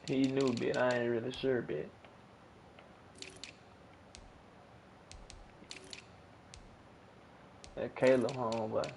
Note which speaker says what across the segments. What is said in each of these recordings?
Speaker 1: He knew a bit. I ain't really sure a bit. That Caleb home, but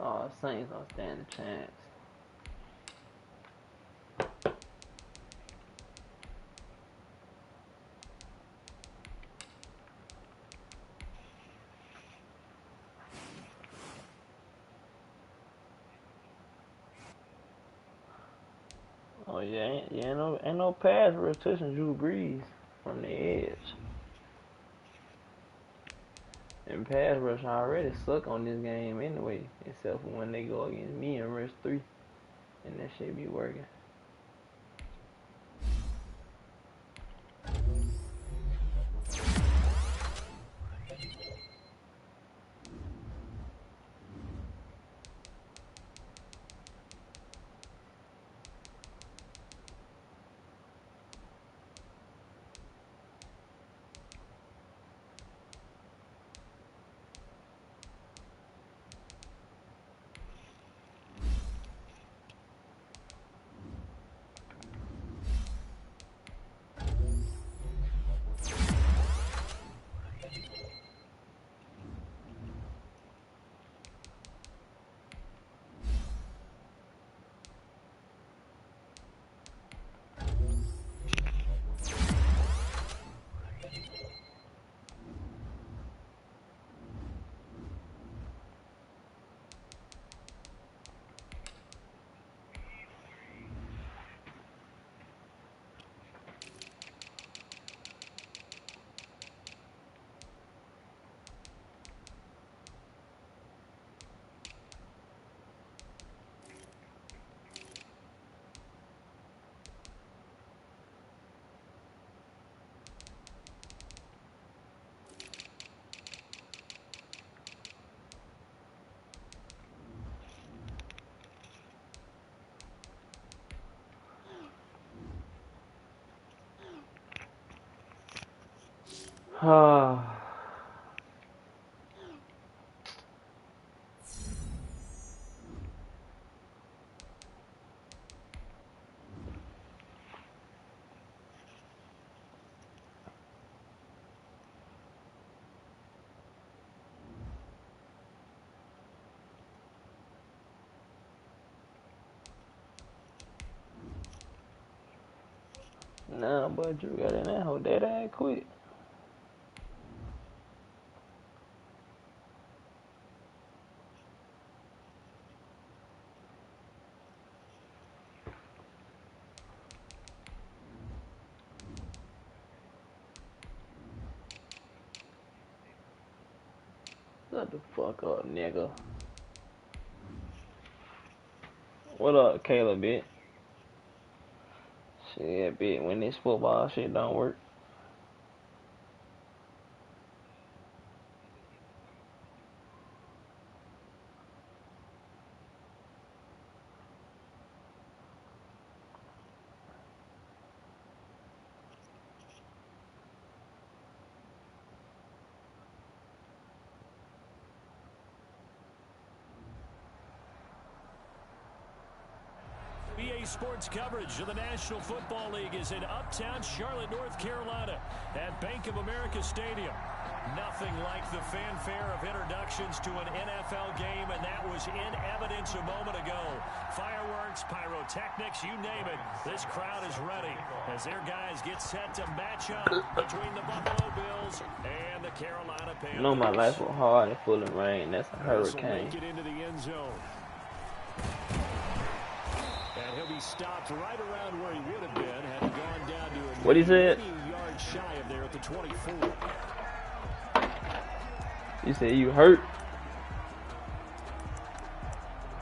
Speaker 1: oh, Saints don't stand a chance. Oh yeah, ain't no pass rush touching Drew Brees from the edge. And pass rush already suck on this game anyway, except for when they go against me and rush 3, and that shit be working. Nah, but Drew got in that hole that quick. Shut the fuck up, nigga. What up, Caleb, bitch? Shit, bitch, when this football shit don't work.
Speaker 2: EA Sports coverage of the National Football League is in uptown Charlotte, North Carolina at Bank of America Stadium. Nothing like the fanfare of introductions to an NFL game, and that was in evidence a moment ago. Fireworks, pyrotechnics, you name it. This crowd is ready as their guys get set to match up between the Buffalo Bills and the Carolina Panthers.
Speaker 1: You know my life was hard and full of rain. That's a hurricane.
Speaker 2: Get into the end zone. And he'll be stopped right around where he would have been had he gone down to
Speaker 1: what he said?
Speaker 2: Yards shy of there at the 24.
Speaker 1: You said you hurt?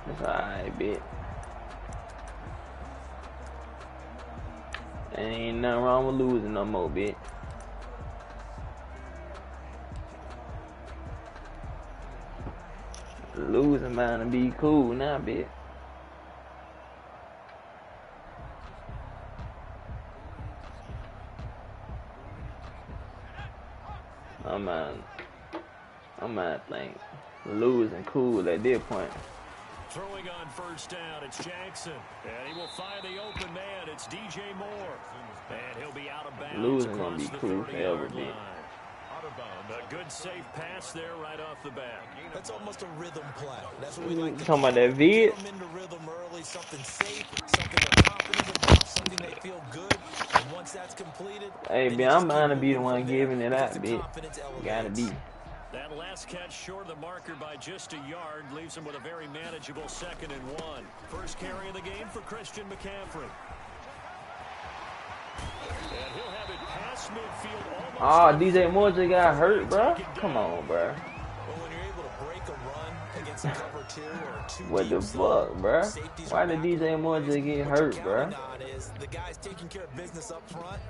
Speaker 1: That's alright, bitch. Ain't nothing wrong with losing no more, bitch. losing, man, and be cool now, bitch. I might think losing cool at this point.
Speaker 2: Throwing on first down, it's Jackson. And he will find the open man. It's DJ Moore. And he'll be out of bounds.
Speaker 1: Losing gonna be cool forever, bitch.
Speaker 2: A good safe pass there right off the bat.
Speaker 3: That's almost a rhythm play. That's what we like to
Speaker 1: talking about that vid.
Speaker 3: Get them into rhythm early, something safe, something they're confident about, something they feel good. And once that's completed,
Speaker 1: hey, man, I'm bound to be the one giving it out, bitch. Gotta be.
Speaker 2: That last catch short of the marker by just a yard leaves him with a very manageable 2nd and 1. First carry of the game for Christian McCaffrey. And he'll have it past midfield.
Speaker 1: Oh, DJ Moore just got hurt, bro. Come on, bro.
Speaker 3: Well, when you're able to break a run against a cover 2 or 2
Speaker 1: what the fuck, bro? Why did DJ Moore just get hurt, bro?
Speaker 3: Is the guy's taking care of business up front,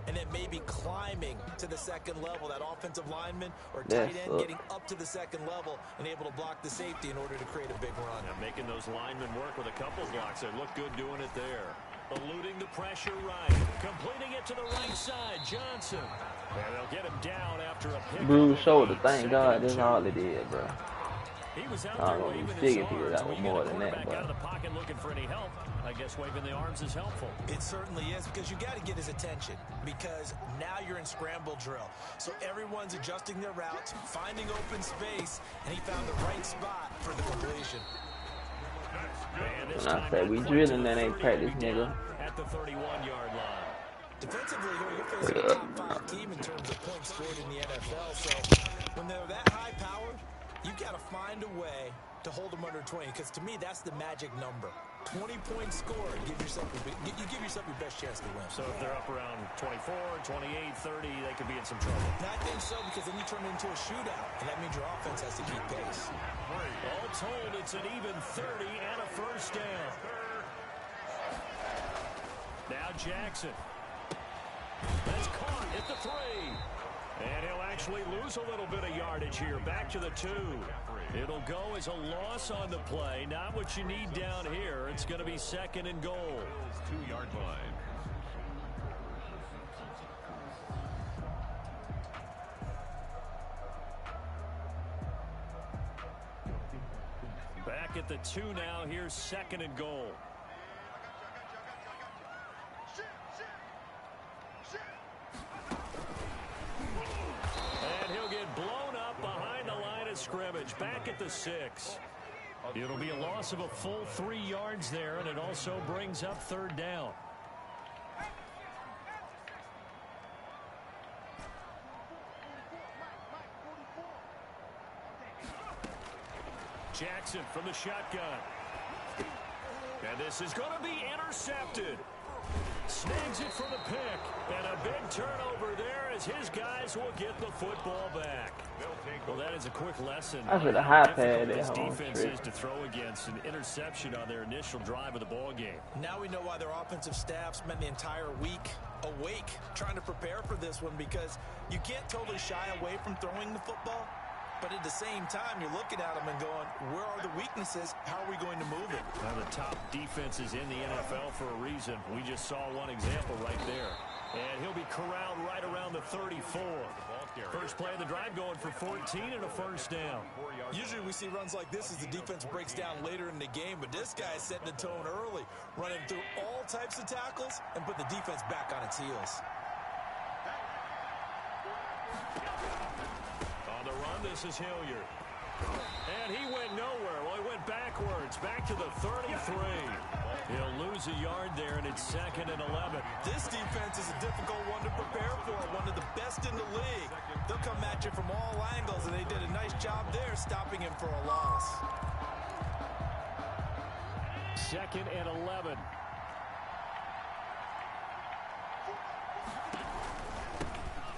Speaker 3: and then maybe climbing to the 2nd level, that offensive lineman or tight end getting up to the 2nd level and able to block the safety in order to create a big run.
Speaker 2: And making those linemen work with a couple blocks. They look good doing it there. Eluding the pressure right. Completing it to the right side. Johnson. And they'll get him down after a pick.
Speaker 1: Bruised shoulder, thank God. That's all it is, bro.
Speaker 2: He was out
Speaker 1: I
Speaker 2: there
Speaker 1: don't know
Speaker 2: waving
Speaker 1: if
Speaker 2: his
Speaker 1: he's figured
Speaker 2: arms.
Speaker 1: out
Speaker 2: When you
Speaker 1: more
Speaker 2: get a
Speaker 1: than that,
Speaker 2: quarterback
Speaker 1: but
Speaker 2: out of the pocket looking for any help, I guess waving the arms is helpful.
Speaker 3: It certainly is, because you got to get his attention, because now you're in scramble drill. So everyone's adjusting their routes, finding open space, and he found the right spot for the completion.
Speaker 1: When I say we drilling, that ain't practice, nigga.
Speaker 2: At the 31-yard line.
Speaker 3: Defensively, you're facing a top 5 team in terms of points scored in the NFL. So when they're that high powered, you've got to find a way to hold them under 20, because to me, that's the magic number. 20 points scored, you give yourself your best chance to win.
Speaker 2: So if they're up around 24, 28, 30, they could be in some trouble.
Speaker 3: And I think so, because then you turn it into a shootout, and that means your offense has to keep pace.
Speaker 2: All told, it's an even 30 and a first down. Now Jackson. That's caught at the 3. And he'll actually lose a little bit of yardage here. Back to the 2. It'll go as a loss on the play. Not what you need down here. It's going to be 2nd and goal. 2-yard line. Back at the 2 now. Here's 2nd and goal. Blown up behind the line of scrimmage. Back at the 6. It'll be a loss of a full 3 yards there, and it also brings up 3rd down. Jackson from the shotgun. And this is going to be intercepted. Snags it for the pick, and a big turnover there as his guys will get the football back. Well, that is a quick lesson.
Speaker 1: I should have high pad
Speaker 2: This
Speaker 1: at home.
Speaker 2: defense is to throw against an interception on their initial drive of the ball game.
Speaker 3: Now we know why their offensive staff spent the entire week awake trying to prepare for this one, because you can't totally shy away from throwing the football. But at the same time, you're looking at them and going, where are the weaknesses? How are we going to move it?
Speaker 2: One of the top defenses in the NFL for a reason. We just saw one example right there. And he'll be corralled right around the 34. First play of the drive going for 14 and a first down.
Speaker 3: Usually we see runs like this as the defense breaks down later in the game, but this guy is setting the tone early, running through all types of tackles and put the defense back on its heels.
Speaker 2: On the run, this is Hilliard. And he went nowhere. Well, he went backwards, back to the 33. He'll lose a yard there, and it's 2nd and 11.
Speaker 3: This defense is a difficult one to prepare for, one of the best in the league. They'll come at you from all angles, and they did a nice job there stopping him for a loss.
Speaker 2: 2nd and 11.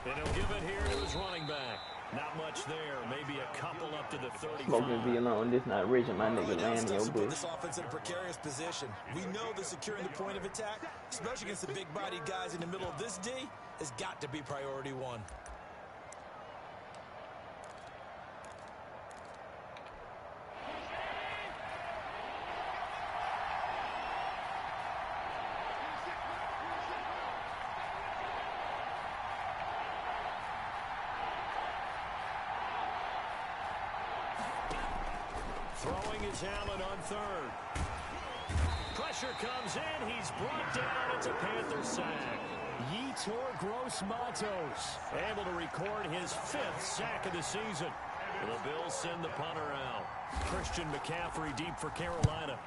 Speaker 2: And he'll give it here to his running back. Not much there. Maybe a couple up to the 35.
Speaker 1: Smoking V alone. This not rich, my nigga land your bush.
Speaker 3: This offense in a precarious position. We know that securing the point of attack, especially against the big-bodied guys in the middle of this D, has got to be priority 1.
Speaker 2: Throwing is Allen on third. Pressure comes in. He's brought down. It's a Panther sack. Yetur Gross-Matos able to record his 5th sack of the season. The Bills send the punter out. Christian McCaffrey deep for Carolina.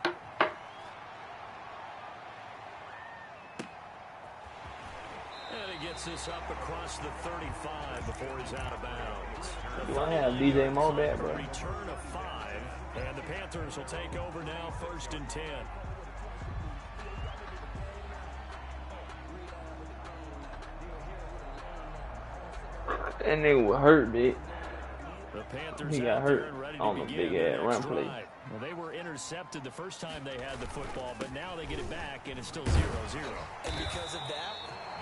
Speaker 2: And he gets this up across the 35 before he's out of bounds.
Speaker 1: You want to have DJ Moore back, bro?
Speaker 2: Return of 5, and the Panthers will take over now, 1st and 10.
Speaker 1: That nigga was hurt, bitch.
Speaker 2: The Panthers
Speaker 1: He got hurt on the big ass run play.
Speaker 2: Well, they were intercepted the first time they had the football, but now they get it back, and it's still 0-0.
Speaker 3: And because of that,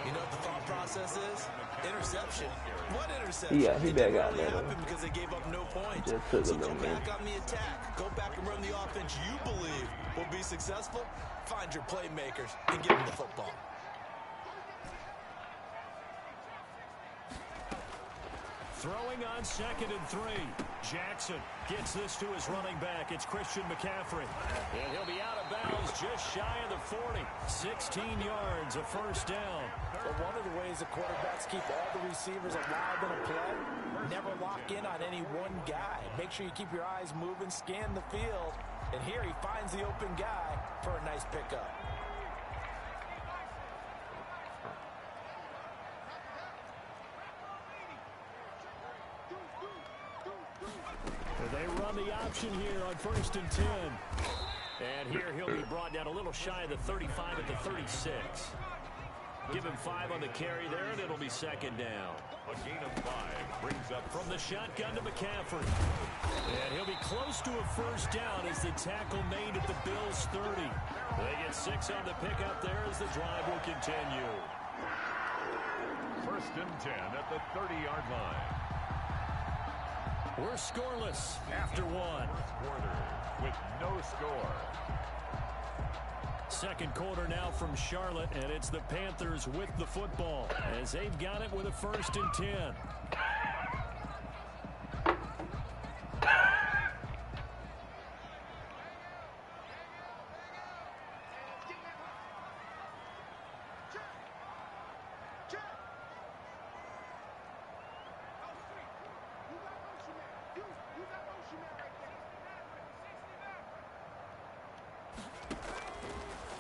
Speaker 3: you know what the thought process is? Interception. What interception?
Speaker 1: Yeah, he back out there.
Speaker 3: Because they gave up no points.
Speaker 1: Just took
Speaker 3: so
Speaker 1: a
Speaker 3: go
Speaker 1: little
Speaker 3: back
Speaker 1: bit.
Speaker 3: on the attack. Go back and run the offense you believe will be successful. Find your playmakers and give them the football.
Speaker 2: Throwing on 2nd and 3. Jackson gets this to his running back. It's Christian McCaffrey. And he'll be out of bounds just shy of the 40. 16 yards, a 1st down.
Speaker 3: But one of the ways the quarterbacks keep all the receivers alive in a play, never lock in on any one guy. Make sure you keep your eyes moving, scan the field. And here he finds the open guy for a nice pickup.
Speaker 2: They run the option here on 1st and 10. And here he'll be brought down a little shy of the 35 at the 36. Give him 5 on the carry there, and it'll be 2nd down.
Speaker 4: A gain of 5 brings up
Speaker 2: from the shotgun to McCaffrey. And he'll be close to a 1st down as the tackle made at the Bills' 30. They get 6 on the pickup there as the drive will continue.
Speaker 4: 1st and 10 at the 30-yard line.
Speaker 2: We're scoreless after 1.
Speaker 4: Quarter with no score.
Speaker 2: 2nd quarter now from Charlotte, and it's the Panthers with the football as they've got it with a 1st and 10.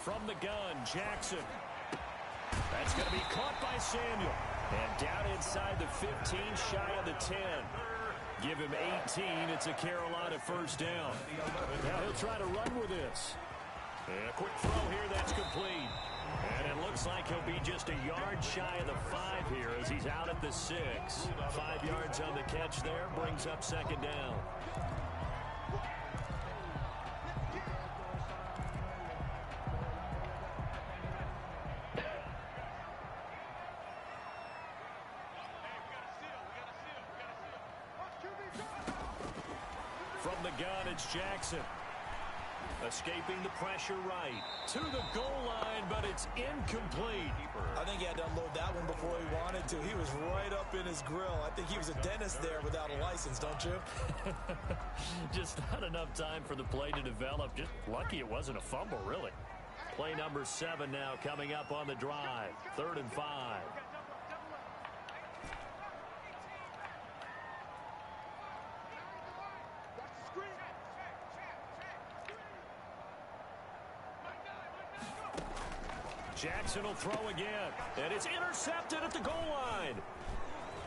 Speaker 2: From the gun, Jackson. That's going to be caught by Samuel. And down inside the 15, shy of the 10. Give him 18. It's a Carolina 1st down. Now he'll try to run with this. And a quick throw here that's complete. And it looks like he'll be just a yard shy of the 5 here as he's out at the 6. 5 yards on the catch there brings up 2nd down. From the gun, it's Jackson. Escaping the pressure right. To the goal line, but it's incomplete.
Speaker 3: I think he had to unload that one before he wanted to. He was right up in his grill. I think he was a dentist there without a license, don't you?
Speaker 2: Just not enough time for the play to develop. Just lucky it wasn't a fumble, really. Play number 7 now coming up on the drive. 3rd and 5. Jackson will throw again, and it's intercepted at the goal line.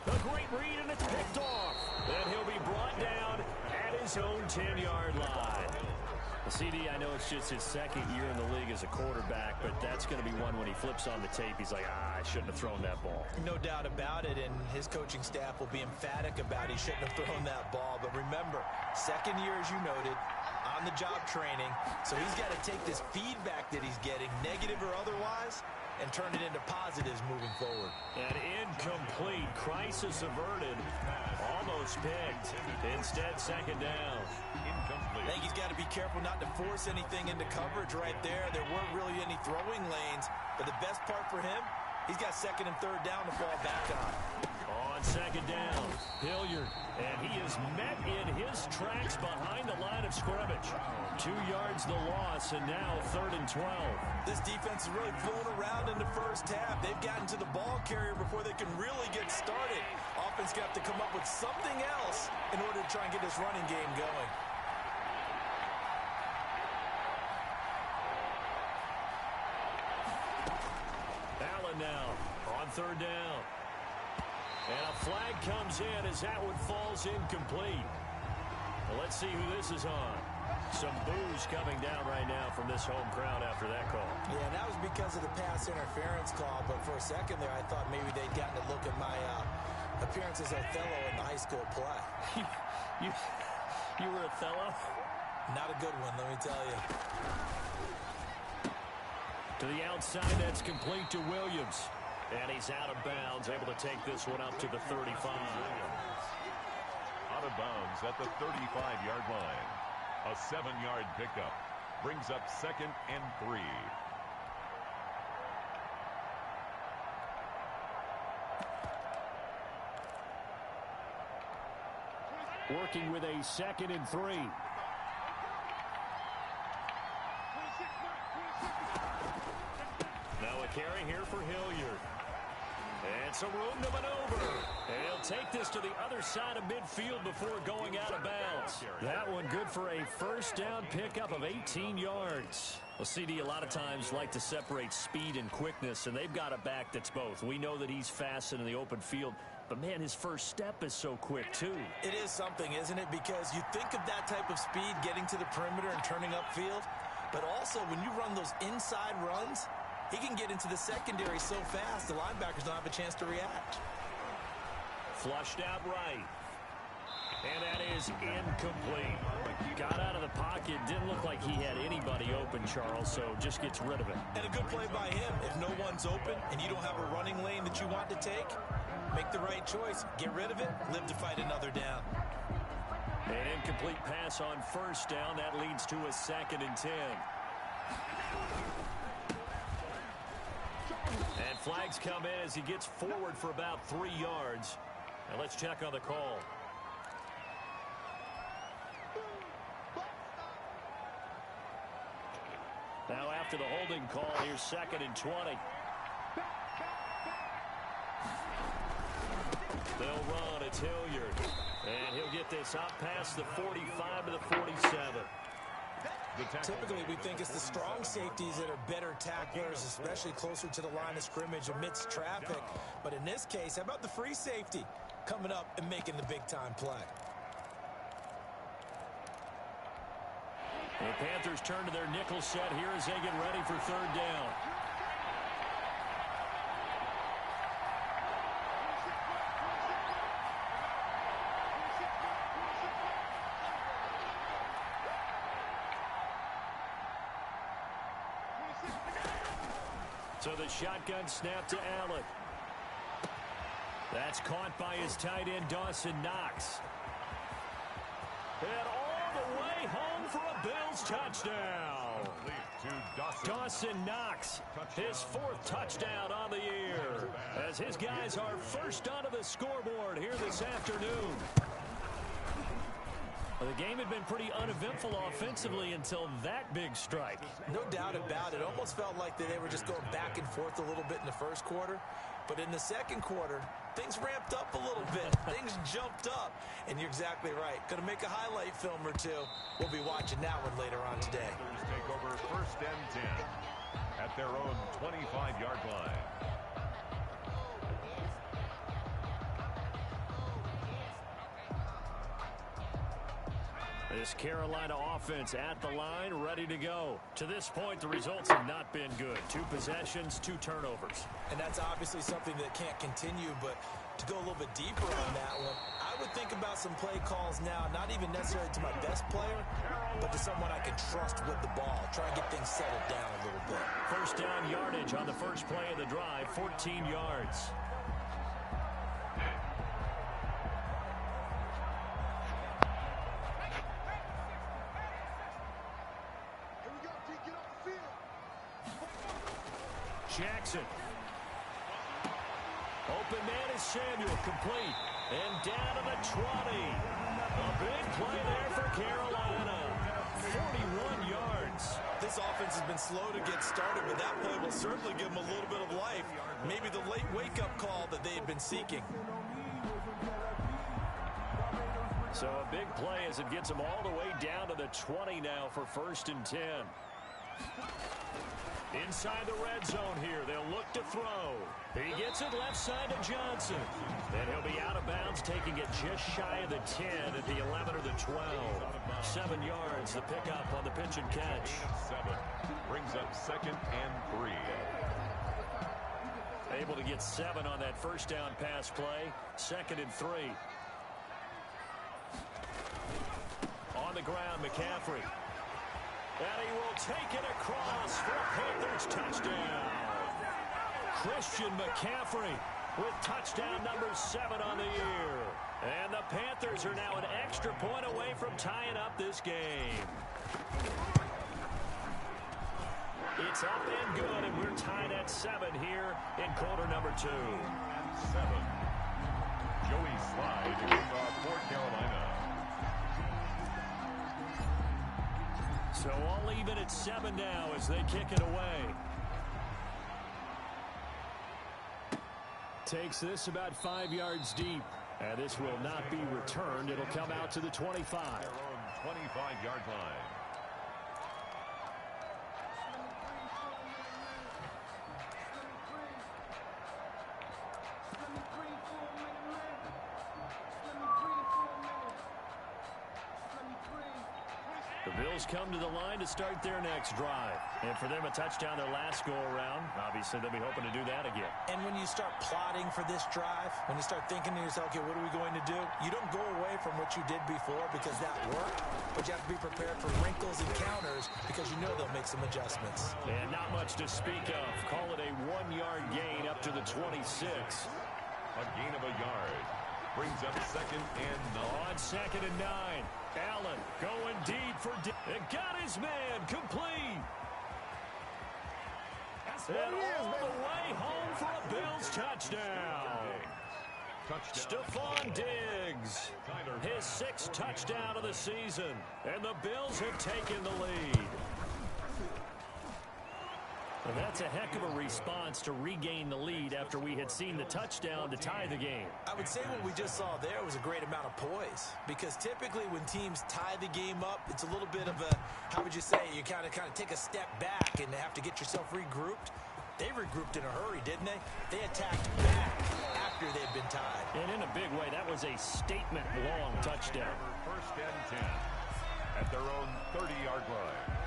Speaker 2: A great read, and it's picked off. And he'll be brought down at his own 10-yard line. CD, I know it's just his 2nd year in the league as a quarterback, but that's going to be one when he flips on the tape. He's like, I shouldn't have thrown that ball.
Speaker 3: No doubt about it, and his coaching staff will be emphatic about he shouldn't have thrown that ball. But remember, 2nd year, as you noted, on-the-job training, so he's got to take this feedback that he's getting, negative or otherwise, and turn it into positives moving forward.
Speaker 2: And incomplete. Crisis averted. Almost picked. Instead, 2nd down.
Speaker 3: I think he's got to be careful not to force anything into coverage right there. There weren't really any throwing lanes, but the best part for him, He's got second and third down to fall back on.
Speaker 2: On second down, Hilliard, and he is met in his tracks behind the line of scrimmage. 2 yards the loss, and now 3rd and 12.
Speaker 3: This defense is really fooling around in the first half. They've gotten to the ball carrier before they can really get started. Offense got to come up with something else in order to try and get this running game going.
Speaker 2: Allen now on 3rd down. And a flag comes in as that one falls incomplete. Well, let's see who this is on. Some boos coming down right now from this home crowd after that call.
Speaker 3: Yeah, that was because of the pass interference call, but for a second there I thought maybe they'd gotten a look at my appearance as Othello in the high school play.
Speaker 2: You were Othello?
Speaker 3: Not a good one, let me tell you.
Speaker 2: To the outside, that's complete to Williams. And he's out of bounds, able to take this one up to the 35.
Speaker 4: Out of bounds at the 35-yard line. A 7-yard pickup brings up 2nd and 3.
Speaker 2: Working with a 2nd and 3. Now a carry here for Hilliard. And some room to maneuver. And he'll take this to the other side of midfield before going out of bounds. That one good for a first down pickup of 18 yards. Well, CD a lot of times like to separate speed and quickness, and they've got a back that's both. We know that he's fast in the open field, but man, his first step is so quick too.
Speaker 3: It is something, isn't it? Because you think of that type of speed getting to the perimeter and turning upfield, but also when you run those inside runs, he can get into the secondary so fast, the linebackers don't have a chance to react.
Speaker 2: Flushed out right. And that is incomplete. Got out of the pocket. Didn't look like he had anybody open, Charles, so just gets rid of it.
Speaker 3: And a good play by him. If no one's open and you don't have a running lane that you want to take, make the right choice. Get rid of it. Live to fight another down.
Speaker 2: An incomplete pass on first down. That leads to a 2nd and 10. And flags come in as he gets forward for about 3 yards. Now let's check on the call. Now after the holding call, here's 2nd and 20. They'll run. It's Hilliard. And he'll get this out past the 45 to the 47.
Speaker 3: Typically, we think it's the strong safeties that are better tacklers, especially closer to the line of scrimmage amidst traffic. But in this case, how about the free safety coming up and making the big-time play?
Speaker 2: The Panthers turn to their nickel set here as they get ready for 3rd down. So the shotgun snap to Allen. That's caught by his tight end, Dawson Knox. And all the way home for a Bills touchdown. Dawson Knox, his 4th touchdown on the year, as his guys are first onto the scoreboard here this afternoon. Well, the game had been pretty uneventful offensively until that big strike.
Speaker 3: No doubt about it. Almost felt like they were just going back and forth a little bit in the first quarter. But in the second quarter, things ramped up a little bit. Things jumped up. And you're exactly right. Going to make a highlight film or two. We'll be watching that one later on today.
Speaker 4: Panthers take over 1st and 10 at their own 25-yard line.
Speaker 2: This Carolina offense at the line, ready to go. To this point, the results have not been good. 2 possessions, 2 turnovers.
Speaker 3: And that's obviously something that can't continue, but to go a little bit deeper on that one, I would think about some play calls now, not even necessarily to my best player, but to someone I can trust with the ball. Try and get things settled down a little bit.
Speaker 2: First down yardage on the first play of the drive, 14 yards. Jackson. Open man is Samuel, complete. And down to the 20. A big play there for Carolina. 41 yards.
Speaker 3: This offense has been slow to get started, but that play will certainly give them a little bit of life. Maybe the late wake-up call that they had been seeking.
Speaker 2: So a big play as it gets them all the way down to the 20 now for 1st and 10. Inside the red zone here, they'll look to throw. He gets it left side to Johnson. And he'll be out of bounds, taking it just shy of the 10 at the 11 or the 12. 7 yards, the pickup on the pitch and catch.
Speaker 4: 7 brings up 2nd and 3.
Speaker 2: Able to get 7 on that first down pass play. 2nd and 3. On the ground, McCaffrey. And he will take it across for a Panthers touchdown. Christian McCaffrey with touchdown number 7 on the year. And the Panthers are now an extra point away from tying up this game. It's up and good, and we're tied at 7 here in quarter number 2.
Speaker 4: 7. Joey Slide for Carolina.
Speaker 2: So all even at 7 now as they kick it away. Takes this about 5 yards deep. And this will not be returned. It'll come out to the 25.
Speaker 4: Their own 25-yard line.
Speaker 2: The Bills come to the line to start their next drive. And for them, a touchdown their last go-around. Obviously, they'll be hoping to do that again.
Speaker 3: And when you start plotting for this drive, when you start thinking to yourself, okay, what are we going to do? You don't go away from what you did before because that worked, but you have to be prepared for wrinkles and counters because you know they'll make some adjustments.
Speaker 2: And not much to speak of. Call it a 1-yard gain up to the 26.
Speaker 4: A gain of a yard. Brings up 2nd and 9.
Speaker 2: On 2nd and 9. Allen going deep for and got his man complete. And all the way home for a Bills touchdown. Stephon Diggs, his 6th touchdown of the season. And the Bills have taken the lead. And that's a heck of a response to regain the lead after we had seen the touchdown to tie the game.
Speaker 3: I would say what we just saw there was a great amount of poise, because typically when teams tie the game up, it's a little bit of a, how would you say, you kind of take a step back and have to get yourself regrouped. They regrouped in a hurry, didn't they? They attacked back after they'd been tied.
Speaker 2: And in a big way, that was a statement-long touchdown.
Speaker 4: 1st and 10 at their own 30-yard line.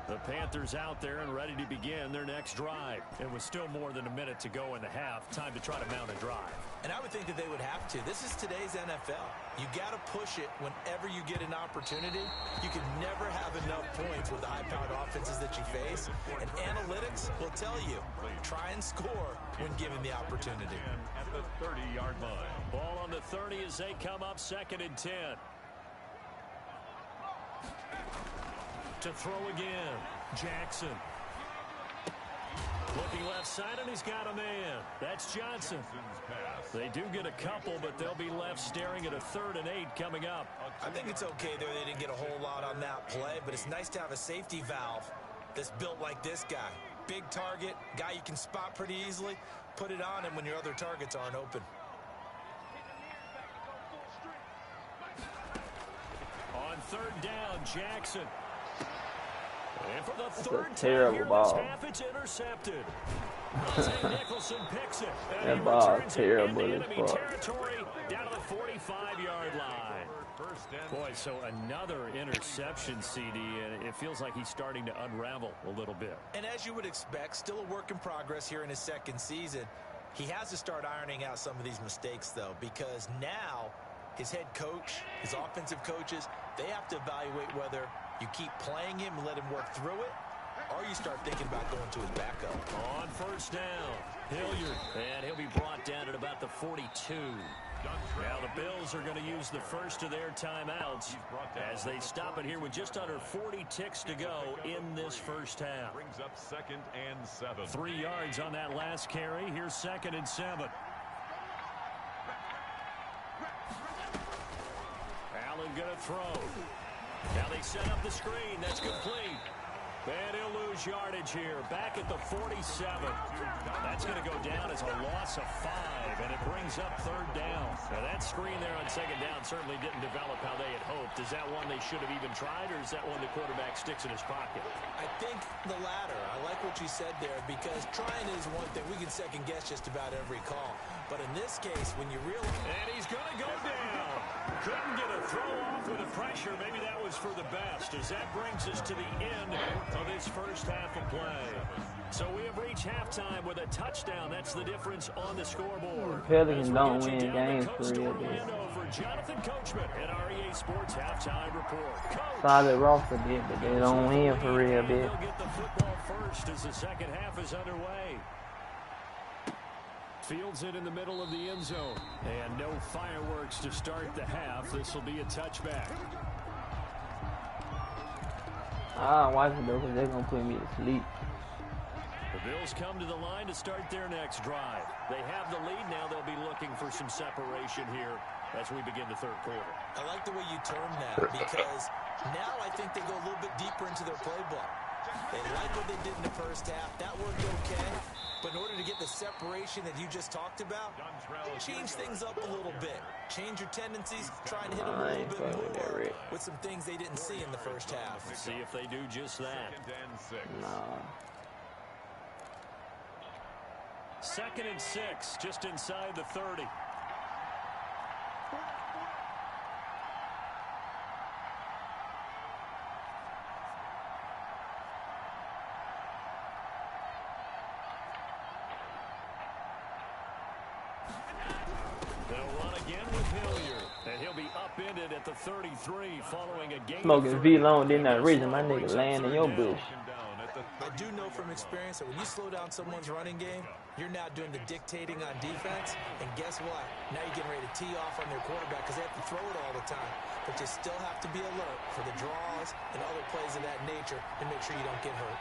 Speaker 2: The Panthers out there and ready to begin their next drive. It was still more than a minute to go in the half. Time to try to mount a drive.
Speaker 3: And I would think that they would have to. This is today's NFL. You got to push it whenever you get an opportunity. You can never have enough points with the high-powered offenses that you face. And analytics will tell you, try and score when given the opportunity.
Speaker 4: At the 30-yard line.
Speaker 2: Ball on the 30 as they come up 2nd and 10. To throw again, Jackson. Looking left side, and he's got a man. That's Johnson. They do get a couple, but they'll be left staring at a 3rd and 8 coming up.
Speaker 3: I think it's okay there. They didn't get a whole lot on that play, but it's nice to have a safety valve that's built like this guy. Big target, guy you can spot pretty easily. Put it on him when your other targets aren't open.
Speaker 2: On 3rd down, Jackson. And for the
Speaker 1: That's
Speaker 2: 3rd
Speaker 1: a terrible
Speaker 2: time here
Speaker 1: ball.
Speaker 2: this half, it's intercepted. Nicholson picks it. And
Speaker 1: That
Speaker 2: he
Speaker 1: ball
Speaker 2: returns
Speaker 1: terrible
Speaker 2: it into
Speaker 1: as
Speaker 2: enemy
Speaker 1: fuck.
Speaker 2: territory down to the 45-yard line. Boy, so another interception, CD, and it feels like he's starting to unravel a little bit.
Speaker 3: And as you would expect, still a work in progress here in his 2nd season. He has to start ironing out some of these mistakes, though, because now his head coach, his offensive coaches, they have to evaluate whether you keep playing him and let him work through it, or you start thinking about going to his backup.
Speaker 2: On 1st down, Hilliard, and he'll be brought down at about the 42. Now the Bills are going to use the first of their timeouts as they stop it here with just under 40 ticks to go in this first half.
Speaker 4: Brings up 2nd and 7.
Speaker 2: 3 yards on that last carry. Here's 2nd and 7. Allen going to throw. Now they set up the screen. That's complete. And he'll lose yardage here. Back at the 47. That's going to go down as a loss of 5, and it brings up 3rd down. Now that screen there on 2nd down certainly didn't develop how they had hoped. Is that one they should have even tried, or is that one the quarterback sticks in his pocket?
Speaker 3: I think the latter. I like what you said there, because trying is one thing. We can second guess just about every call. But in this case, when you really...
Speaker 2: And he's going to go down. Couldn't get a throw off with the pressure. Maybe that was for the best, as that brings us to the end of this first half of play. So we have reached halftime with a touchdown. That's the difference on the scoreboard.
Speaker 1: Pelicans don't win games for real.
Speaker 2: For Jonathan Coachman at REA Sports Halftime Report. Coach.
Speaker 1: Solid roster, bit, but they don't win for real, bit.
Speaker 2: They'll get the football first as the second half is underway. Fields it in the middle of the end zone. And no fireworks to start the half. This will be a touchback.
Speaker 1: I'm watching though, because they're going to put me to sleep.
Speaker 2: The Bills come to the line to start their next drive. They have the lead now. They'll be looking for some separation here as we begin the third quarter.
Speaker 3: I like the way you term that, because now I think they go a little bit deeper into their playbook. They like what they did in the first half. That worked okay. But in order to get the separation that you just talked about, change things up a little bit. Change your tendencies. Try and hit them a little bit more with some things they didn't see in the first half.
Speaker 2: Let's see if they do just that. 2nd and 6, just inside the 30. They'll run again with Hilliard, and he'll be upended at the 33 following a game.
Speaker 1: Smoking V-Long did not reason my nigga laying in your bush.
Speaker 3: I do know from experience that when you slow down someone's running game, you're now doing the dictating on defense, and guess what? Now you're getting ready to tee off on their quarterback because they have to throw it all the time. But you still have to be alert for the draws and other plays of that nature and make sure you don't get hurt.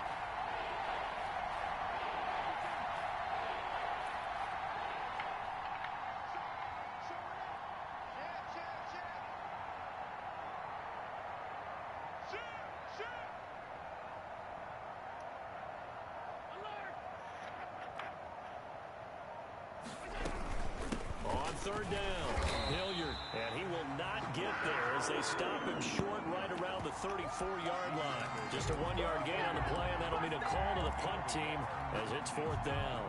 Speaker 2: Third down, Hilliard, and he will not get there as they stop him short right around the 34-yard line. Just a 1-yard gain on the play, and that'll mean a call to the punt team as it's 4th down.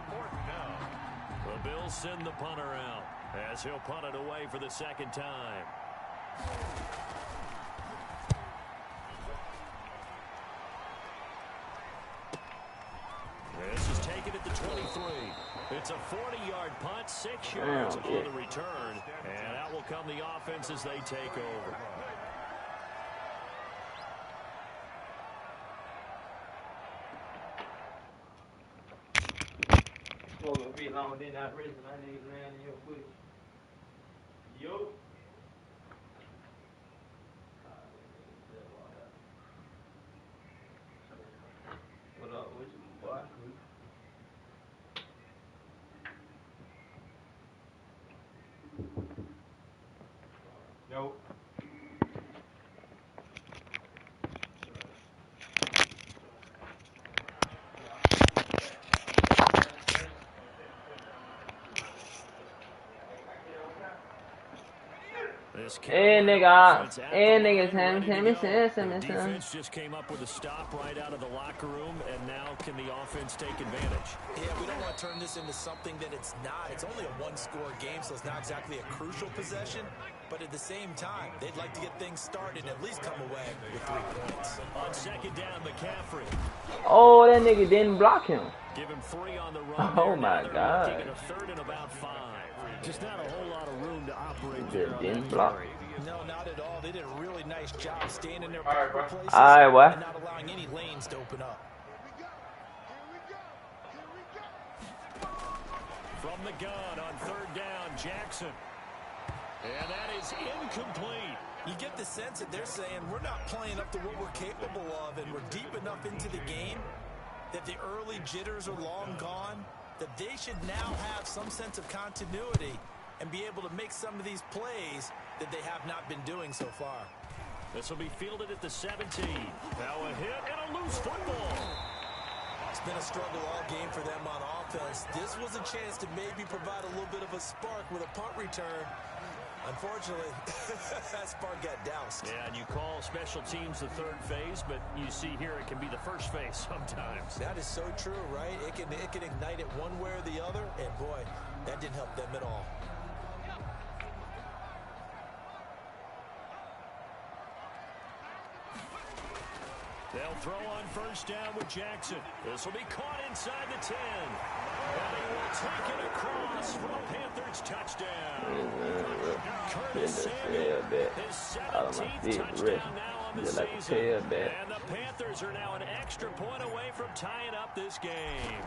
Speaker 2: The Bills send the punter out as he'll punt it away for the second time. This is taken at the 23. It's a 40-yard punt, 6 yards on the return, and out will come the offense as they take over.
Speaker 1: Smoking V-Long did not reason my nigga laying in your bush. Yo. What up with you, boy? Yo. Hey nigga,
Speaker 2: Defense just came up with a stop right out of the locker room, and now can the offense take advantage?
Speaker 3: Yeah, we don't want to turn this into something that it's not. It's only a one-score game, so it's not exactly a crucial possession. But at the same time, they'd like to get things started and at least come away with 3 points.
Speaker 2: On second down, McCaffrey.
Speaker 1: Oh, that nigga didn't block him.
Speaker 2: Give him 3 on the run.
Speaker 1: Oh my God.
Speaker 2: A 3rd and about 5. Just not a whole lot of room to operate
Speaker 1: They
Speaker 2: there.
Speaker 1: didn't block.
Speaker 3: No, not at all. They did a really nice job staying in their proper places
Speaker 1: and
Speaker 3: not allowing any lanes to open up.
Speaker 2: From the gun on 3rd down, Jackson. And that is incomplete.
Speaker 3: You get the sense that they're saying we're not playing up to what we're capable of, and we're deep enough into the game that the early jitters are long gone, that they should now have some sense of continuity and be able to make some of these plays that they have not been doing so far.
Speaker 2: This will be fielded at the 17. Now a hit and a loose football.
Speaker 3: It's been a struggle all game for them on offense. This was a chance to maybe provide a little bit of a spark with a punt return. Unfortunately, that spark got doused.
Speaker 2: Yeah, and you call special teams the third phase, but you see here it can be the first phase sometimes.
Speaker 3: That is so true, right? It can ignite it one way or the other, and boy, that didn't help them at all.
Speaker 2: They'll throw on first down with Jackson. This will be caught inside the 10. And they will take it across for a Panthers touchdown. Curtis Samuel, his 17th touchdown now on the season. And the Panthers are now an extra point away from tying up this game.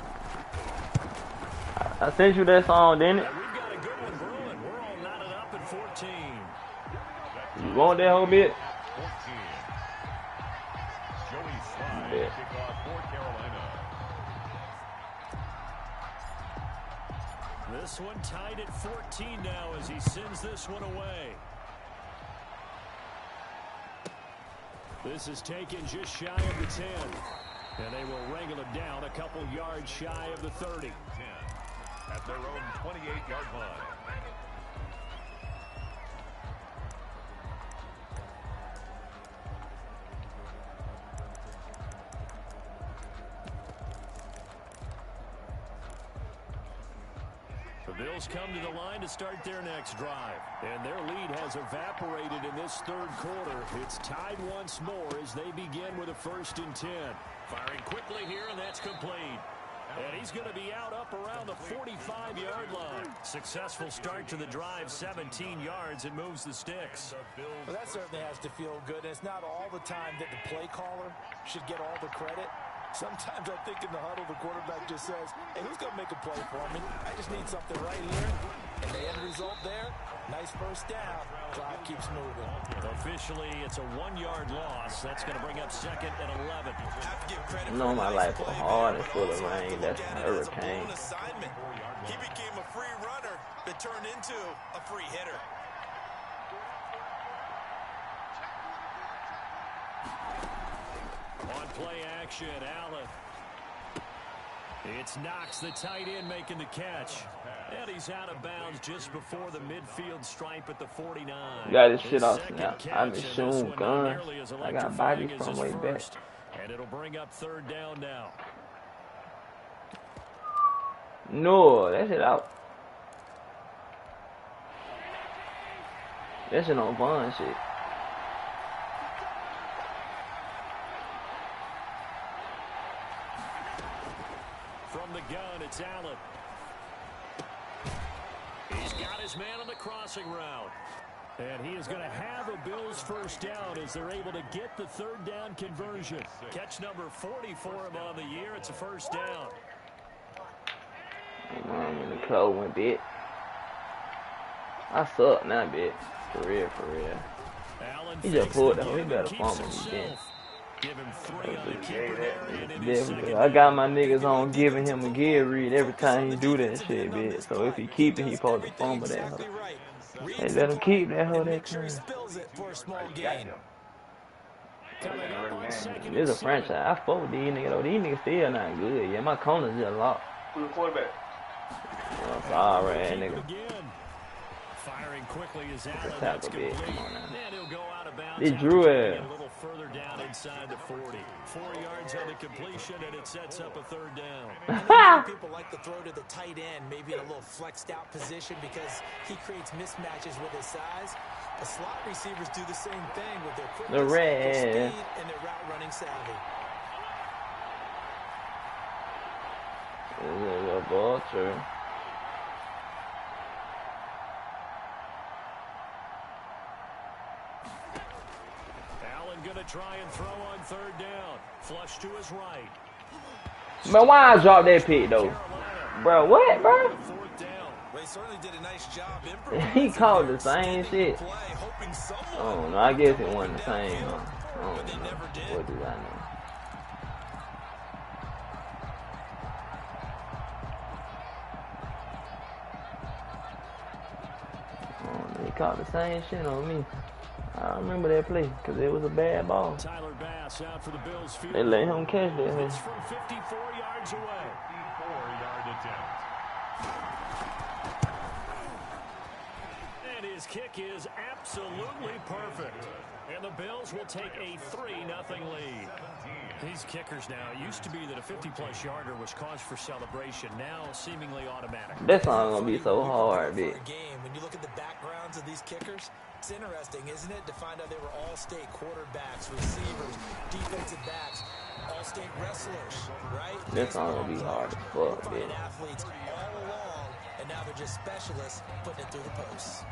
Speaker 1: I sent you that song, didn't it?
Speaker 2: We've got a good one brewing. We're all knotted up at 14.
Speaker 1: You want that whole bit?
Speaker 4: 14. Joey Slide, kickoff for Carolina.
Speaker 2: This one tied at 14 now as he sends this one away. This is taken just shy of the 10. And they will wrangle him down a couple yards shy of the 30.
Speaker 4: 10 at their own 28-yard line.
Speaker 2: The Bills come to the line to start their next drive. And their lead has evaporated in this third quarter. It's tied once more as they begin with a 1st and 10. Firing quickly here, and that's complete. And he's going to be out up around the 45-yard line. Successful start to the drive, 17 yards, and moves the sticks.
Speaker 3: Well, that certainly has to feel good. And it's not all the time that the play caller should get all the credit. Sometimes I think in the huddle, the quarterback just says, hey, who's going to make a play for me? I just need something right here. And the end result there, nice first down. Drive keeps moving.
Speaker 2: Officially, it's a 1-yard loss. That's going to bring up 2nd and 11.
Speaker 1: You know my life was hard and full of rain. That's a hurricane.
Speaker 3: He became a free runner that turned into a free hitter.
Speaker 2: On play action, Allen. It's Knox, the tight end, making the catch. And he's out of bounds just before the midfield stripe at the 49.
Speaker 1: Got this shit off now. I been shooting guns. I got bodies from way back.
Speaker 2: And it'll bring up 3rd down now.
Speaker 1: No, that shit out. That shit on Vaughn shit.
Speaker 2: From the gun, it's Allen. He's got his man on the crossing route. And he is going to have a Bills 1st down as they're able to get the 3rd down conversion. Catch number 40 for him on the year. It's a 1st down.
Speaker 1: I'm in the cold one bit. I suck now, bit. For real, for real. He just pulled that. He better fumble me then.
Speaker 2: Give him 3 on the keeper there, and it is 2nd.
Speaker 1: I got my niggas on giving him a gear read every time he do that shit, bitch. So if he keep it, he supposed to fumble that hoe. Hey, let him keep that hoe that time. This is a franchise. I fuck with these niggas though. These niggas still not good. Yeah, my corner's just locked.
Speaker 5: Who's the quarterback?
Speaker 1: Sorry, nigga.
Speaker 2: Firing quickly is Allen.
Speaker 1: That's complete. Come on now.
Speaker 2: And he'll go out of bounds.
Speaker 1: They drew it.
Speaker 2: A little further down inside the 40. 4 yards on the completion, and it sets up a 3rd down.
Speaker 3: People like to throw to the tight end, maybe in a little flexed out position because he creates mismatches with his size. The slot receivers do the same thing with their quickness, their speed, and their route running savvy.
Speaker 1: This is a vulture.
Speaker 2: Going to try and throw on 3rd down. Flush to his right.
Speaker 1: But why I drop that pick though? Bro, what, bro?
Speaker 2: 4th down.
Speaker 3: Well, they certainly did a nice job
Speaker 1: He called the same shit.
Speaker 3: play, hoping someone
Speaker 1: Oh no, I guess it wasn't the same.
Speaker 3: but they never did.
Speaker 1: What do I know? He caught the same shit on me. I remember that play because it was a bad ball.
Speaker 2: Tyler Bass out for the Bills field.
Speaker 1: They let him catch that.
Speaker 2: It's from 54 yards away.
Speaker 4: 54-yard attempt.
Speaker 2: And his kick is absolutely perfect. And the Bills will take a 3-0 lead. These kickers now, it used to be that a 50-plus yarder was cause for celebration. Now seemingly automatic.
Speaker 1: That's not going to be so hard, bitch.
Speaker 3: When you look at the backgrounds of these kickers, it's interesting, isn't it, to find out they were all-state quarterbacks, receivers, defensive backs, all-state wrestlers, right?
Speaker 1: That's not going to be hard as fuck, bitch.
Speaker 3: Athletes all along, and now they're just specialists putting it through the posts.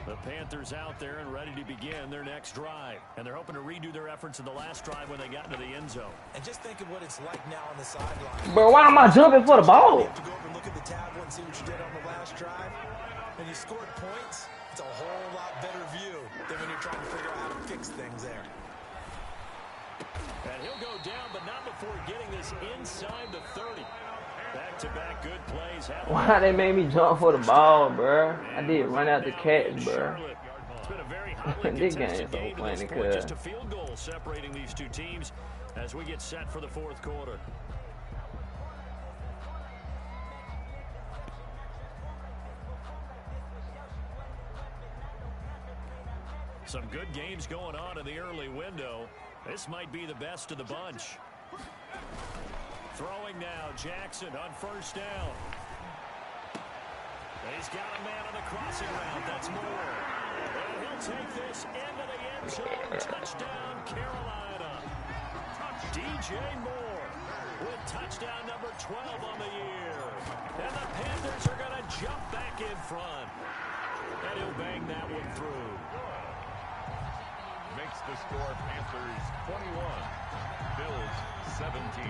Speaker 2: The Panthers out there and ready to begin their next drive. And they're hoping to redo their efforts in the last drive when they got into the end zone.
Speaker 3: And just think of what it's like now on the sideline.
Speaker 1: Bro, why am I jumping for the ball?
Speaker 3: You have to go over and look at the tablet and see what you did on the last drive. And you scored points. It's a whole lot better view than when you're trying to figure out how to fix things there.
Speaker 2: And he'll go down, but not before getting this inside the 30. Back-to-back good plays.
Speaker 1: Why they made me jump for the ball, bro? I did run out the catch, bro.
Speaker 2: It's been a very hotly
Speaker 1: This game
Speaker 2: contested
Speaker 1: is so
Speaker 2: game to
Speaker 1: funny,
Speaker 2: this point.
Speaker 1: cuz.
Speaker 2: Just a field goal separating these two teams as we get set for the fourth quarter. Some good games going on in the early window. This might be the best of the bunch. Throwing now, Jackson on first down. He's got a man on the crossing route. That's Moore. And he'll take this into the end zone. Touchdown, Carolina. DJ Moore with touchdown number 12 on the year. And the Panthers are going to jump back in front. And he'll bang that one through.
Speaker 4: Makes the score Panthers 21, Bills 17.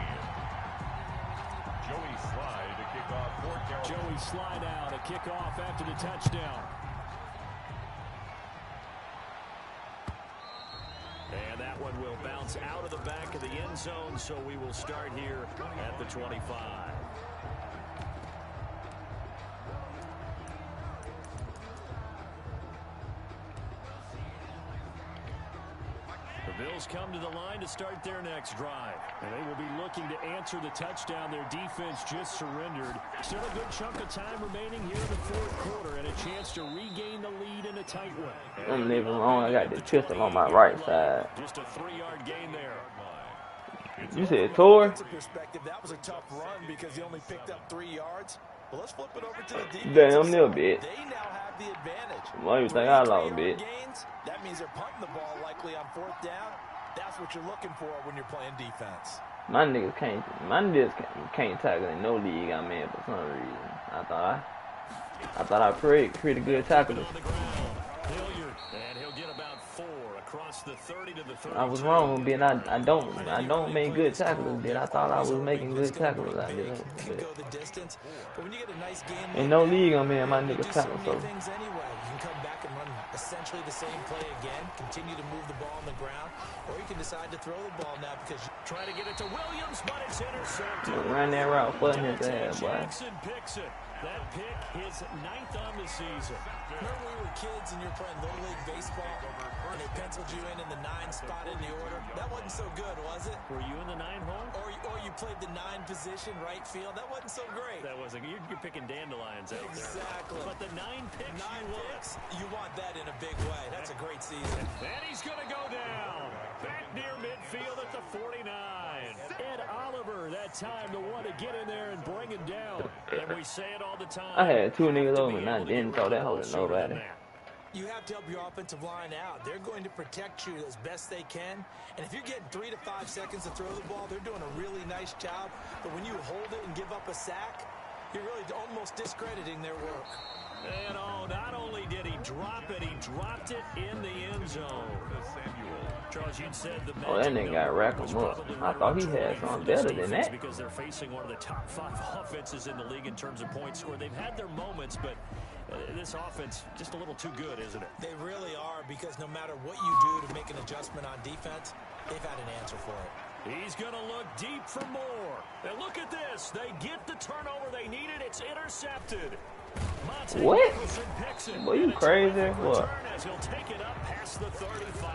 Speaker 4: Joey Slide to kick off for Carolina.
Speaker 2: Joey Slide out, a kickoff after the touchdown. And that one will bounce out of the back of the end zone, so we will start here at the 25. The Bills come to the line to start their next drive. And they will be looking to answer the touchdown their defense just surrendered. Still a good chunk of time remaining here in the fourth quarter and a chance to regain the lead in a tight one.
Speaker 1: I'm leaving alone. I got the pistol on my right side.
Speaker 2: Just a 3-yard gain there.
Speaker 1: You said Tor?
Speaker 3: Perspective, that was a tough run because he only picked up 3 yards. Well, let's flip it over to the defense.
Speaker 1: Damn, little bit.
Speaker 3: They now have the advantage.
Speaker 1: Why you think I lost a bit?
Speaker 3: Gains, that means they're punting the ball likely on fourth down. That's what you're looking for when you're playing defense.
Speaker 1: My niggas can't tackle in no league I'm in for some reason. I thought I pretty good tacklers.
Speaker 2: And he'll get about 4 across the 30 to the 32.
Speaker 1: I was wrong, bitch. I don't make good tacklers, bitch. I thought I was making good tacklers. I didn't. In no league I'm in, my niggas tackle so.
Speaker 3: You can come back and run essentially the same play again, continue to move the ball on the ground, or you can decide to throw the ball now because you try to get it to Williams, but it's intercepted.
Speaker 1: Run that route for his ass, boy.
Speaker 2: Jackson picks it. That pick his 9th on the season.
Speaker 3: Remember we were kids and you're playing Little League Baseball and they penciled you in the 9 spot in the order? That wasn't so good, was it?
Speaker 2: Were you in the 9 hole?
Speaker 3: Or you played the 9 position, right field? That wasn't so great.
Speaker 2: That wasn't. You're picking dandelions out there.
Speaker 3: Exactly.
Speaker 2: But the 9 picks,
Speaker 3: you want that in a big way. That's a great season.
Speaker 2: And he's going to go down. Back near midfield at the 49. Ed Oliver, that time the one to get in there and bring him down. And we say it all the time.
Speaker 1: I had 2 niggas over and I didn't throw that hole to nobody.
Speaker 3: You have to help your offensive line out. They're going to protect you as best they can. And if you're getting 3 to 5 seconds to throw the ball, they're doing a really nice job. But when you hold it and give up a sack, You're really almost discrediting their work.
Speaker 2: And oh, not only did he drop it, he dropped it in the end zone. Charles, you'd said the
Speaker 1: that nigga got rack him up. I thought he had something better than that.
Speaker 2: Because they're facing one of the top 5 offenses in the league in terms of points scored. They've had their moments, but this offense just a little too good, isn't it?
Speaker 3: They really are, because no matter what you do to make an adjustment on defense, they've had an answer for it.
Speaker 2: He's going to look deep for more. And look at this. They get the turnover they needed. It's intercepted.
Speaker 1: What? Boy, you crazy? What?
Speaker 2: As he'll take it up past the 35.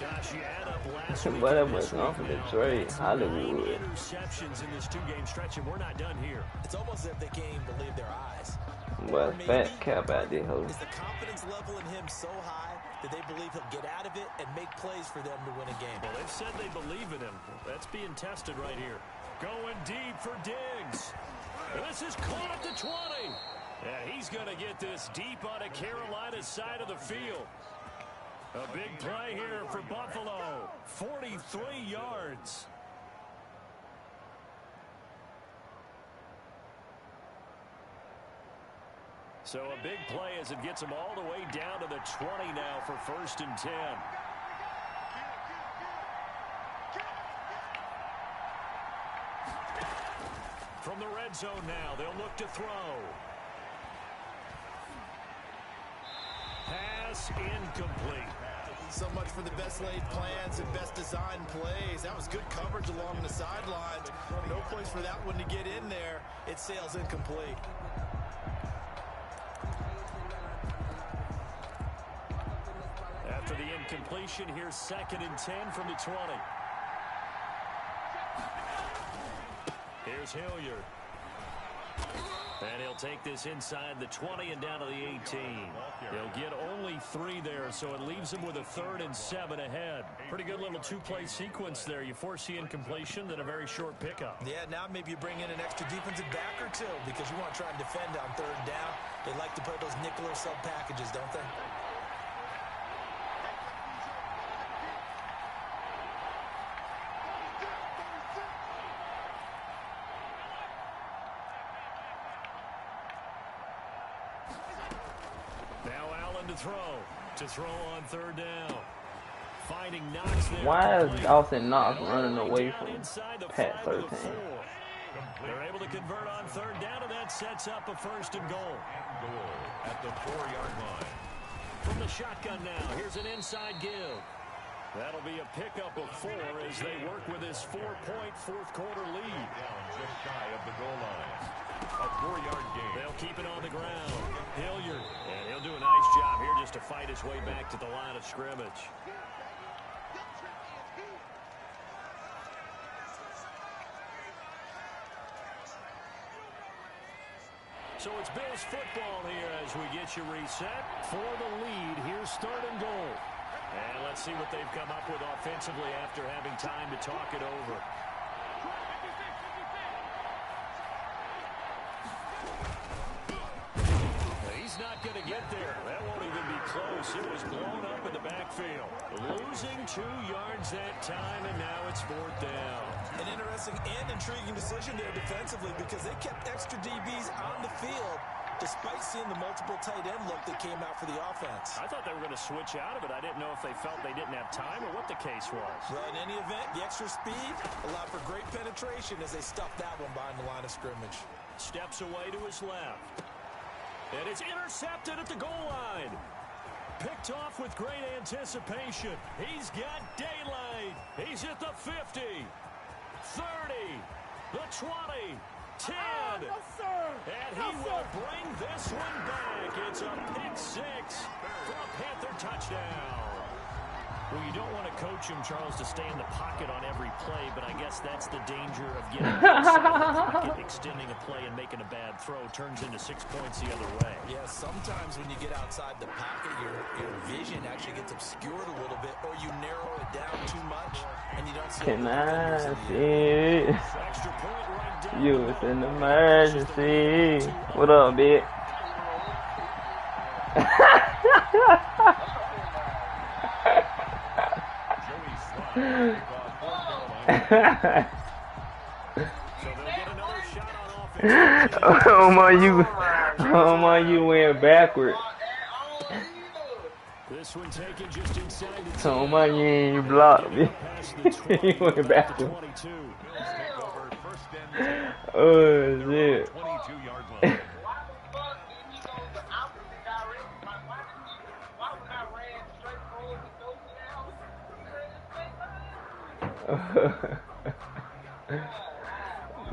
Speaker 2: Gosh, you add up last week.
Speaker 1: But that was off of the trade. Hollywood.
Speaker 2: Interceptions in this 2-game stretch, and we're not done here.
Speaker 3: It's almost as if they can't even believe their eyes.
Speaker 1: Well, fat cap out there, ho.
Speaker 3: Is the confidence level in him so high that they believe he'll get out of it and make plays for them to win a game?
Speaker 2: Well, they've said they believe in him. That's being tested right here. Going deep for Diggs. This is caught at the 20. Yeah, he's going to get this deep on a Carolina's side of the field. A big play here for Buffalo. 43 yards. So a big play as it gets him all the way down to the 20 now for 1st and 10. From the red zone now, they'll look to throw. Pass incomplete.
Speaker 3: So much for the best laid plans and best designed plays. That was good coverage along the sidelines. No place for that one to get in there. It sails incomplete.
Speaker 2: After the incompletion, here's 2nd and 10 from the 20. Here's Hilliard. And he'll take this inside the 20 and down to the 18. He'll get only 3 there, so it leaves him with a 3rd and 7 ahead. Pretty good little 2-play sequence there. You force the incompletion, then a very short pickup.
Speaker 3: Yeah, now maybe you bring in an extra defensive back or two because you want to try and defend on 3rd down. They like to play those nickel or sub packages, don't they? To throw on 3rd down. Finding Knox there.
Speaker 1: Why is Dawson Knox running away from Pat 13?
Speaker 2: They're able to convert on 3rd down, and that sets up a 1st and goal.
Speaker 4: At the 4-yard line.
Speaker 2: From the shotgun now, here's an inside give. That'll be a pickup of 4 as they work with this 4-point 4th-quarter lead.
Speaker 4: Down just shy of the goal line. A 4-yard gain.
Speaker 2: They'll keep it on the ground. Hilliard, and he'll do a nice job here just to fight his way back to the line of scrimmage. So it's Bills football here as we get you reset. For the lead, here's 3rd and goal. And let's see what they've come up with offensively after having time to talk it over. He's not going to get there. That won't even be close. It was blown up in the backfield. Losing 2 yards that time, and now it's 4th down.
Speaker 3: An interesting and intriguing decision there defensively because they kept extra DBs on the field despite seeing the multiple tight end look that came out for the offense.
Speaker 2: I thought they were going to switch out of it. I didn't know if they felt they didn't have time or what the case was.
Speaker 3: Well, in any event, the extra speed allowed for great penetration as they stuffed that one behind the line of scrimmage.
Speaker 2: Steps away to his left. And it's intercepted at the goal line. Picked off with great anticipation. He's got daylight. He's at the 50, 30, the 20, 10.
Speaker 3: No, sir.
Speaker 2: And he will bring this one back. It's a pick 6 for a Panther touchdown. Well, you don't want to coach him, Charles, to stay in the pocket on every play, but I guess that's the danger of getting outside the pocket, extending a play and making a bad throw turns into 6 points the other way.
Speaker 3: Yeah, sometimes when you get outside the pocket, your vision actually gets obscured a little bit, or you narrow it down too much, and you don't see
Speaker 1: Can I see it?
Speaker 2: Extra point right down.
Speaker 1: You was an emergency. What up, bitch?
Speaker 2: So they'll get another shot on
Speaker 1: Oh my, you went backward.
Speaker 2: This one taken just inside the 10.
Speaker 1: Oh my, you ain't blocked me. You went backward. Oh shit.
Speaker 4: 22-yard line.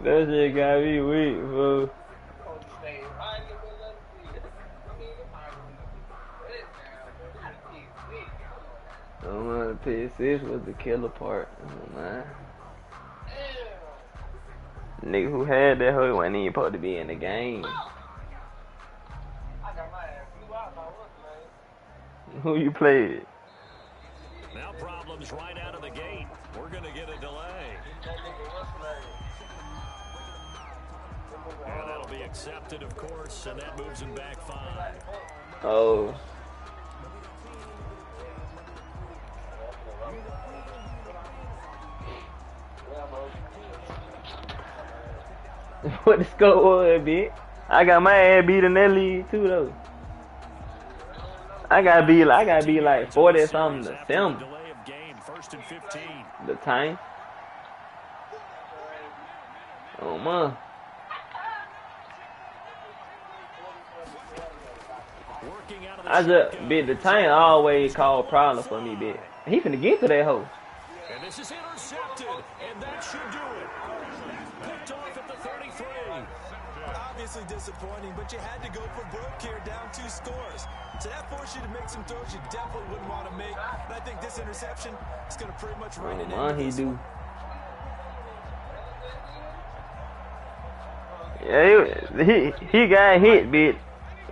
Speaker 1: That shit got me weak, fool. Oh man, the P6 was the killer part. Oh man. Nigga who had that hoe wasn't even supposed to be in the game. Who you played?
Speaker 2: Now problems right out of the gate. We're going to get a delay. And that'll be accepted, of course, and that moves him back 5.
Speaker 1: Oh. What the score was, bitch? I got my ass beat in that league too, though. I gotta be like 40 something to 7.
Speaker 2: Delay of game, 1st and 15.
Speaker 1: The time. Oh man.
Speaker 2: Working out of the
Speaker 1: I just bitch the time always call problem for me, bitch. He finna get to that hoe.
Speaker 2: And this is intercepted, and that should do it. Picked off at the 33.
Speaker 3: Obviously disappointing, but you had to go for broke here, down 2 scores. So that forced you to make some throws you definitely wouldn't want to make. And I think this interception is going to pretty much run it
Speaker 1: Oh man,
Speaker 3: in.
Speaker 1: he do. Yeah, he got hit, bitch,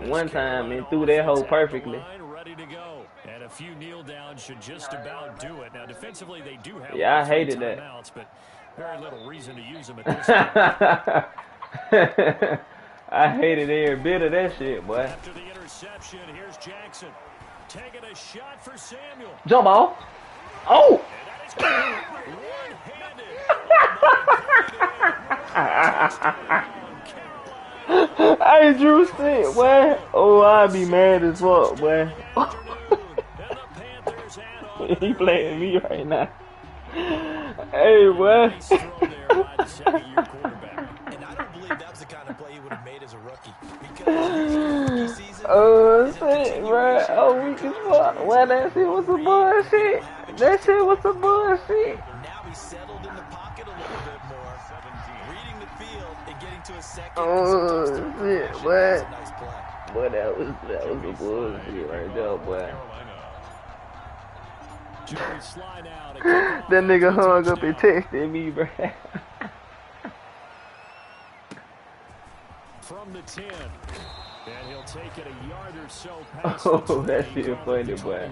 Speaker 1: one time and threw that hoe perfectly.
Speaker 2: Ready to go. And a few kneel downs should just about do it. Now defensively they do have
Speaker 1: Yeah, I hated that.
Speaker 2: timeouts, but very little reason to use them at this time.
Speaker 1: I hated every bit of that shit, boy.
Speaker 2: After the interception, here's Jackson taking a shot for Samuel.
Speaker 1: Jump off. Oh!
Speaker 2: And that is one-handed.
Speaker 1: Hey, Drew shit, boy. Oh, I'd be mad as fuck, boy. He playing me right now. Hey, boy.
Speaker 3: And I don't believe that was the kind of play he would have made as a rookie. Because rookie season,
Speaker 1: Oh, shit, bro. Oh, weak as fuck. Well, that shit was some bullshit. That shit was some bullshit.
Speaker 3: now he's settled in the pocket a little bit more. Reading the field and getting to his second.
Speaker 1: Oh, shit, boy.
Speaker 3: That's a nice play.
Speaker 1: Boy, that was the bullshit right there, boy. That nigga hung up and texted me, bro.
Speaker 2: From the 10. And he'll take it a yard or so past
Speaker 1: Oh, that shit funny, boy.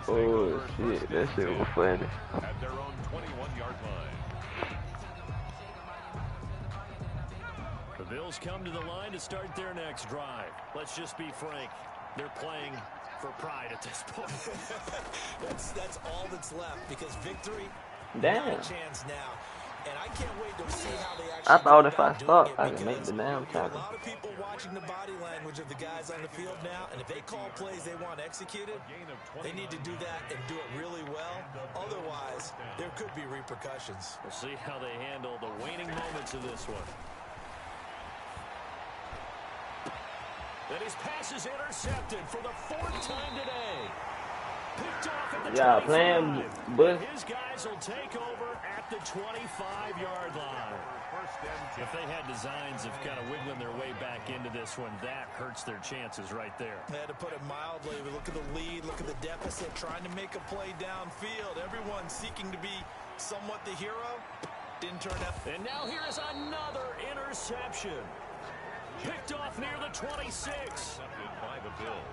Speaker 1: Oh, shit, that shit was funny.
Speaker 4: At their own 21-yard line.
Speaker 2: The Bills come to the line to start their next drive. Let's just be frank. They're playing for pride at this point.
Speaker 3: that's all that's left because victory,
Speaker 1: Damn.
Speaker 3: not a chance now. And I can't wait to see how they actually
Speaker 1: I thought if I
Speaker 3: doing
Speaker 1: stopped,
Speaker 3: it
Speaker 1: I could make
Speaker 3: because
Speaker 1: the damn
Speaker 3: a
Speaker 1: tackle.
Speaker 3: lot of people watching the body language of the guys on the field now, and if they call plays they want executed, they need to do that and do it really well. Otherwise, there could be repercussions.
Speaker 2: We'll see how they handle the waning moments of this one. And his pass is intercepted for the 4th time today. Picked off at the 25.
Speaker 1: playing, but
Speaker 2: His guys will take over at the 25-yard line. If they had designs of kind of wiggling their way back into this one, that hurts their chances right there.
Speaker 3: Had to put it mildly. Look at the lead, look at the deficit, trying to make a play downfield. Everyone seeking to be somewhat the hero. Didn't turn out.
Speaker 2: And now here is another interception. Picked off near the 26.
Speaker 4: Intercepted by the Bills.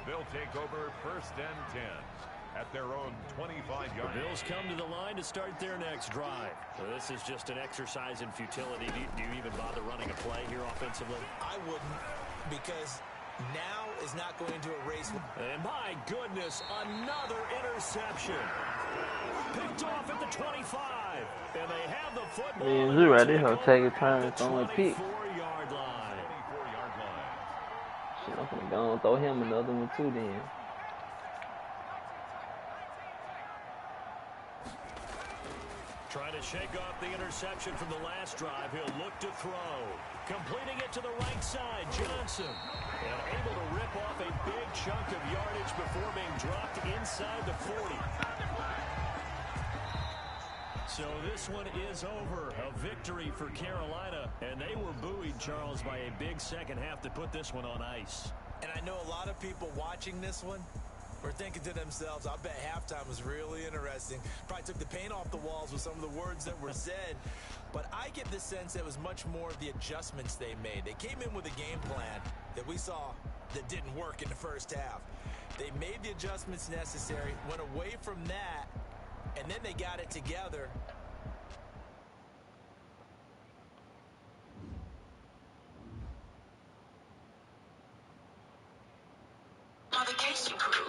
Speaker 4: They'll take over 1st and 10 at their own 25-yard line.
Speaker 2: The Bills come to the line to start their next drive. So this is just an exercise in futility. Do you even bother running a play here offensively?
Speaker 3: I wouldn't, because now is not going to erase.
Speaker 2: And my goodness, another interception. Picked off at the 25. And they have the football,
Speaker 1: Man,
Speaker 2: and
Speaker 1: Zoo
Speaker 2: they
Speaker 1: right there,
Speaker 2: take
Speaker 1: he'll
Speaker 2: over
Speaker 1: take a
Speaker 2: at
Speaker 1: turn
Speaker 2: the
Speaker 1: and throwing picks.
Speaker 2: 24-yard line.
Speaker 4: 24-yard line.
Speaker 1: Shit, I'm finna go and throw him another one too then.
Speaker 2: Trying to shake off the interception from the last drive. He'll look to throw. Completing it to the right side, Johnson. And able to rip off a big chunk of yardage before being dropped inside the 40. So this one is over. A victory for Carolina. And they were buoyed, Charles, by a big second half to put this one on ice.
Speaker 3: And I know a lot of people watching this one were thinking to themselves, I bet halftime was really interesting. Probably took the paint off the walls with some of the words that were said. But I get the sense it was much more of the adjustments they made. They came in with a game plan that we saw that didn't work in the first half. They made the adjustments necessary, went away from that, and then they got it together.
Speaker 5: Navigation crew.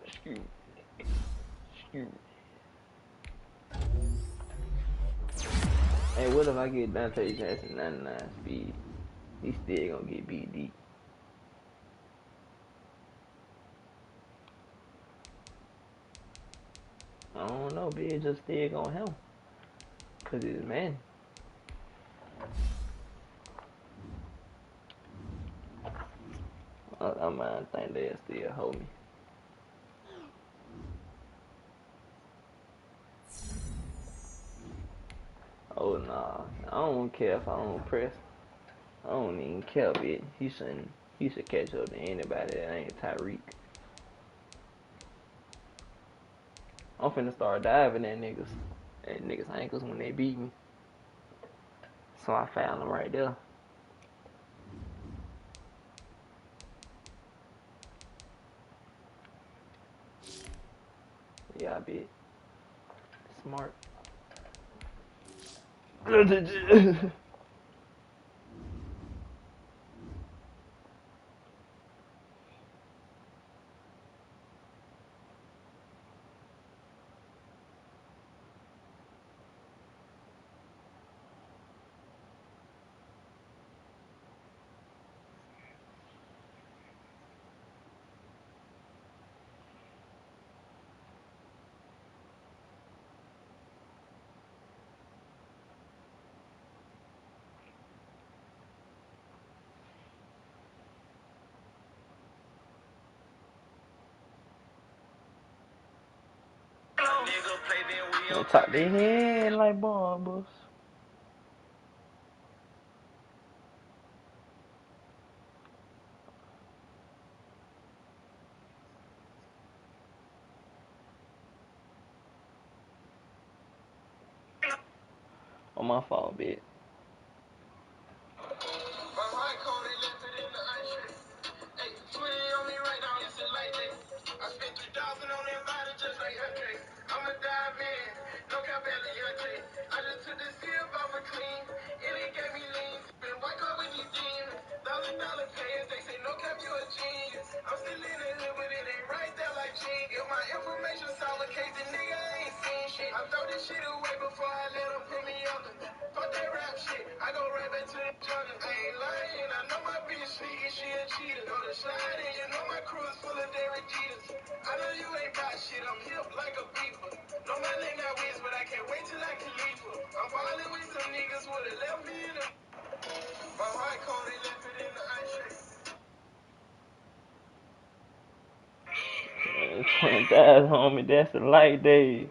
Speaker 1: Excuse me. Excuse me. Hey, what if I get Dante Jackson 99 speed? He still gonna get beat deep. I don't know, bitch. It just still gonna help. Cause it's man. I might think they'll still hold me. Oh nah. I don't care if I don't press. I don't even care, bitch. He should catch up to anybody that ain't Tyreek. I'm finna start diving at niggas ankles when they beat me. So I found him right there. Yeah, I bet. Smart. Don't top their head like bombers. On my fault, bitch. When that's homie, that's the light days.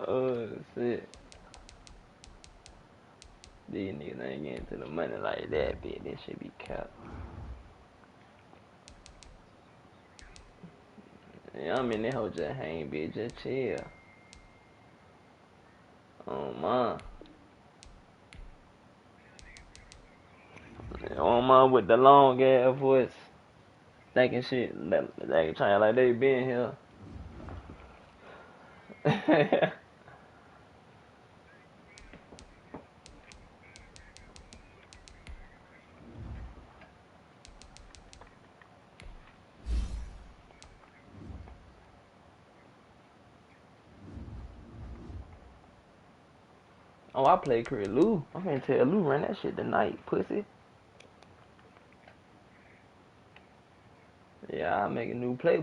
Speaker 1: Oh shit. These niggas ain't getting to the money like that, bitch. This shit be capped. Yeah, I mean, that hoe just hang, bitch. Just chill. Oh, man. Oh, man, with the long ass voice. Thinking shit. They trying like they been here. Oh, I play Chris Lou. I'm finna tell Lou run that shit tonight, pussy. Yeah, I make a new playbook.